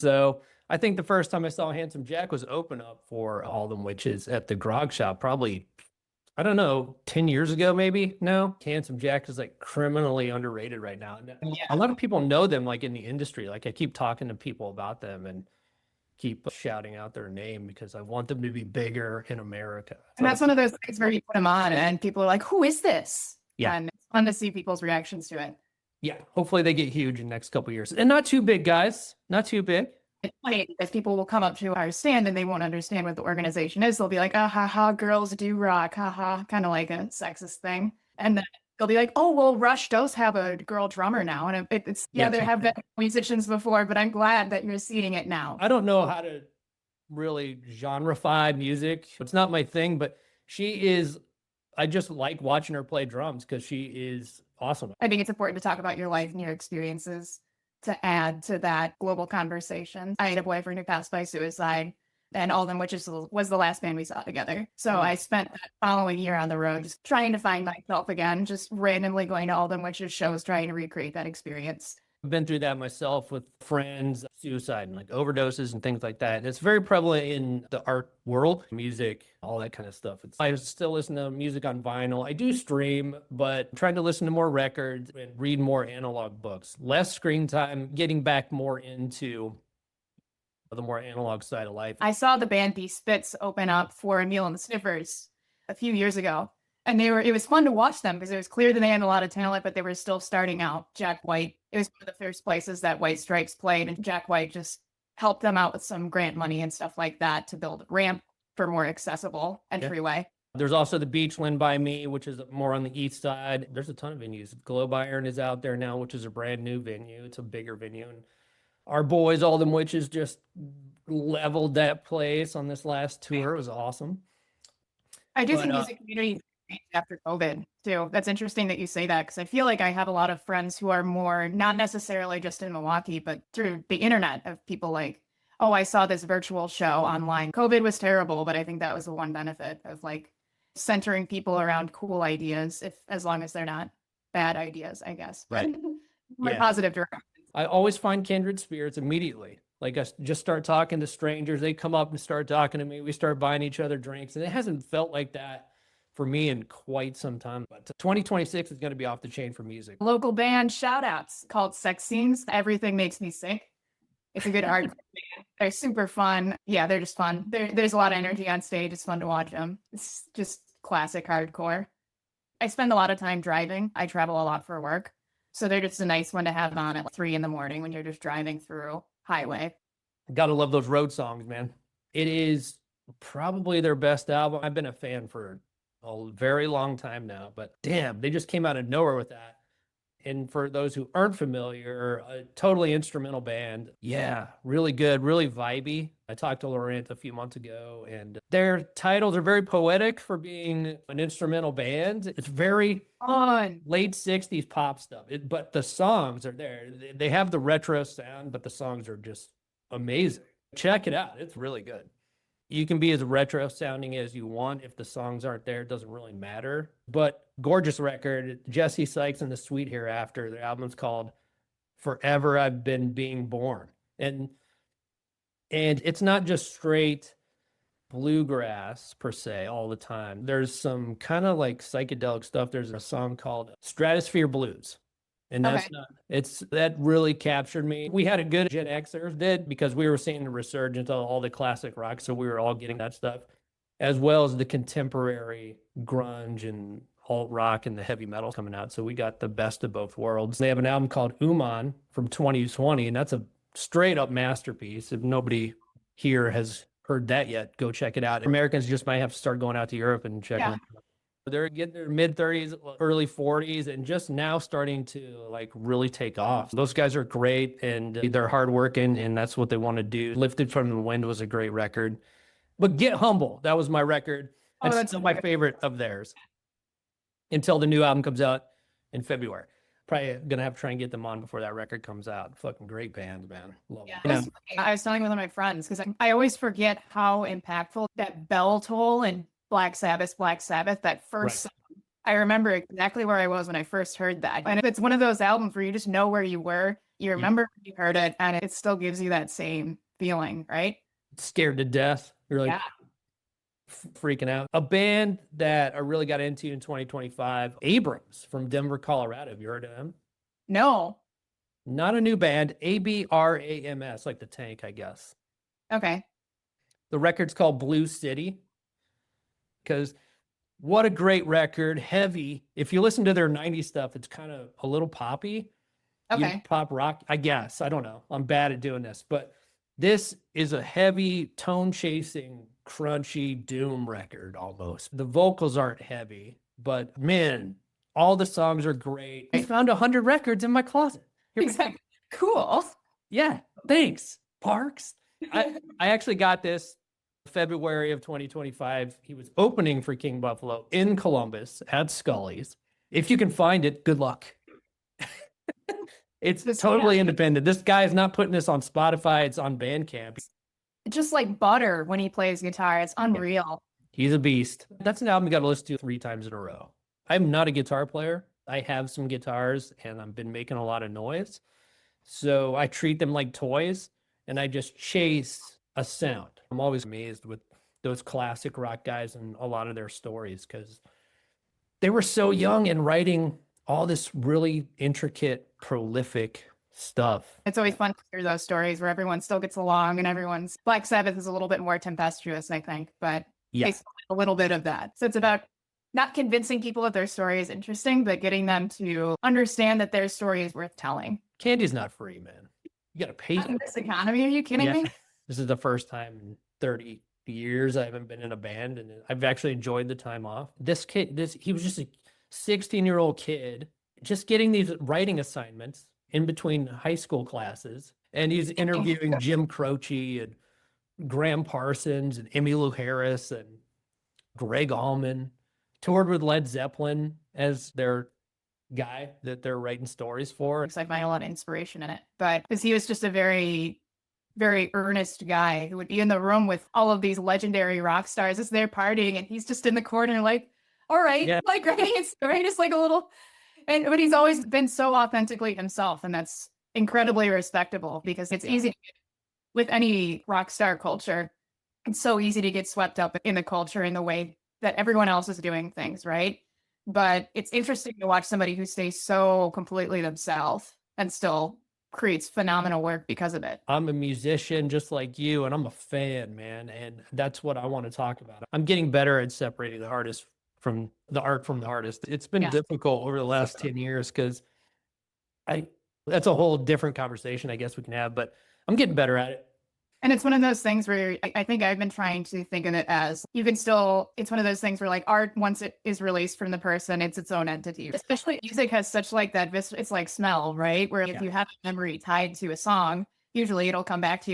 So I think the first time I saw Handsome Jack was open up for All Them Witches at the Grog Shop, probably, I don't know, 10 years ago, maybe. No, Handsome Jack is like criminally underrated right now. And a lot of people know them like in the industry. Like I keep talking to people about them and keep shouting out their name because I want them to be bigger in America. And that's one of those things where you put them on and people are like, who is this? Yeah. And it's fun to see people's reactions to it. Yeah. Hopefully they get huge in the next couple of years. And not too big, guys. Not too big. It's funny because people will come up to our stand and they won't understand what the organization is. They'll be like, ah, ha, ha, girls do rock, ha, ha, kind of like a sexist thing. And then they'll be like, oh, well, Rush does have a girl drummer now. And it's, there have been musicians before, but I'm glad that you're seeing it now. I don't know how to really genreify music. It's not my thing, but I just like watching her play drums because she is awesome. I think it's important to talk about your life and your experiences to add to that global conversation. I had a boyfriend who passed by suicide, and All Them Witches was the last band we saw together. So I spent that following year on the road just trying to find myself again, just randomly going to All Them Witches shows, trying to recreate that experience. I've been through that myself with friends, suicide and like overdoses and things like that. And it's very prevalent in the art world, music, all that kind of stuff. I still listen to music on vinyl. I do stream, but I'm trying to listen to more records and read more analog books. Less screen time, getting back more into the more analog side of life. I saw the band The Spitz open up for Emil and the Sniffers a few years ago. And it was fun to watch them because it was clear that they had a lot of talent, but they were still starting out. Jack White, it was one of the first places that White Stripes played, and Jack White just helped them out with some grant money and stuff like that to build a ramp for more accessible entryway. There's also the Beachland by me, which is more on the east side. There's a ton of venues. Globe Iron is out there now, which is a brand new venue. It's a bigger venue. And our boys, All Them Witches, just leveled that place on this last tour. It was awesome. I do think music community after COVID too. That's interesting that you say that because I feel like I have a lot of friends who are more not necessarily just in Milwaukee, but through the internet of people like, oh, I saw this virtual show online. COVID was terrible, but I think that was the one benefit of like centering people around cool ideas, as long as they're not bad ideas, I guess. Right. More positive direction. I always find kindred spirits immediately. Like I just start talking to strangers. They come up and start talking to me. We start buying each other drinks. And it hasn't felt like that for me in quite some time. But 2026 is going to be off the chain for music. Local band shout outs called Sex Scenes. Everything Makes Me Sick. It's a good hardcore band. They're super fun. Yeah, they're just fun. There's a lot of energy on stage. It's fun to watch them. It's just classic hardcore. I spend a lot of time driving. I travel a lot for work. So they're just a nice one to have on at 3 a.m. when you're just driving through highway. Gotta love those road songs, man. It is probably their best album. I've been a fan for a very long time now, but damn, they just came out of nowhere with that. And for those who aren't familiar, a totally instrumental band. Yeah, really good, really vibey. I talked to Laurent a few months ago, and their titles are very poetic for being an instrumental band. It's very fun, late 60s pop stuff, but the songs are there. They have the retro sound, but the songs are just amazing. Check it out. It's really good. You can be as retro sounding as you want. If the songs aren't there, it doesn't really matter. But gorgeous record. Jesse Sykes and the Sweet Hereafter. The album's called Forever I've Been Being Born. And it's not just straight bluegrass per se all the time. There's some kind of like psychedelic stuff. There's a song called Stratosphere Blues. And that really captured me. We had a good Gen Xers did because we were seeing the resurgence of all the classic rock. So we were all getting that stuff, as well as the contemporary grunge and alt rock and the heavy metal coming out. So we got the best of both worlds. They have an album called Uman from 2020, and that's a straight up masterpiece. If nobody here has heard that yet, go check it out. Americans just might have to start going out to Europe and checking it out. They're getting their mid-30s, early 40s, and just now starting to like really take off. Those guys are great, and they're hardworking, and that's what they want to do. Lifted from the Wind was a great record. But Get Humble, that was my record. That's still my favorite of theirs until the new album comes out in February. Probably going to have to try and get them on before that record comes out. Fucking great bands, man. Love them. I was telling one of my friends, because I always forget how impactful that bell toll and Black Sabbath, that first song. I remember exactly where I was when I first heard that. And it's one of those albums where you just know where you were. You remember when you heard it, and it still gives you that same feeling, right? Scared to death. You're like Yeah. freaking out. A band that I really got into in 2025, Abrams from Denver, Colorado. Have you heard of them? No. Not a new band, Abrams, like the tank, I guess. Okay. The record's called Blue City because what a great record. Heavy. If you listen to their 90s stuff, it's kind of a little poppy. Okay. Pop rock, I guess. I don't know. I'm bad at doing this, but this is a heavy, tone chasing, crunchy doom record almost. The vocals aren't heavy, but man, all the songs are great. I found 100 records in my closet. Exactly. Cool. Yeah, thanks, Parks. I actually got this February of 2025. He was opening for King Buffalo in Columbus at Scully's. If you can find it, good luck. It's totally independent. This guy is not putting this on Spotify. It's on Bandcamp. Just like butter when he plays guitar. It's unreal. He's a beast. That's an album you got to listen to 3 times in a row. I'm not a guitar player. I have some guitars and I've been making a lot of noise. So I treat them like toys and I just chase a sound. I'm always amazed with those classic rock guys and a lot of their stories because they were so young and writing all this really intricate, prolific stuff. It's always fun to hear those stories where everyone still gets along and everyone's Black Sabbath is a little bit more tempestuous, I think, but Yeah. a little bit of that. So it's about not convincing people that their story is interesting, but getting them to understand that their story is worth telling. Candy's not free, man. You got to pay. In this economy, are you kidding me? This is the first time in 30 years I haven't been in a band and I've actually enjoyed the time off. This kid, he was just a 16-year-old kid just getting these writing assignments in between high school classes. And he's interviewing Jim Croce and Graham Parsons and Emmylou Harris and Greg Allman. Toured with Led Zeppelin as their guy that they're writing stories for. I find a lot of inspiration in it, but because he was just a very, very earnest guy who would be in the room with all of these legendary rock stars as they're partying, and he's just in the corner, like, all right, like writing a story, just like a little. But he's always been so authentically himself, and that's incredibly respectable because it's easy with any rock star culture. It's so easy to get swept up in the culture in the way that everyone else is doing things, right? But it's interesting to watch somebody who stays so completely themselves and still creates phenomenal work because of it. I'm a musician just like you, and I'm a fan, man. And that's what I want to talk about. I'm getting better at separating the artist from the art from the artist. It's been difficult over the last 10 years because that's a whole different conversation I guess we can have, but I'm getting better at it. And it's one of those things where I think I've been trying to think of it as you can still, it's one of those things where like art, once it is released from the person, it's its own entity. Especially music has such like that, it's like smell, right? Where if you have a memory tied to a song, usually it'll come back to you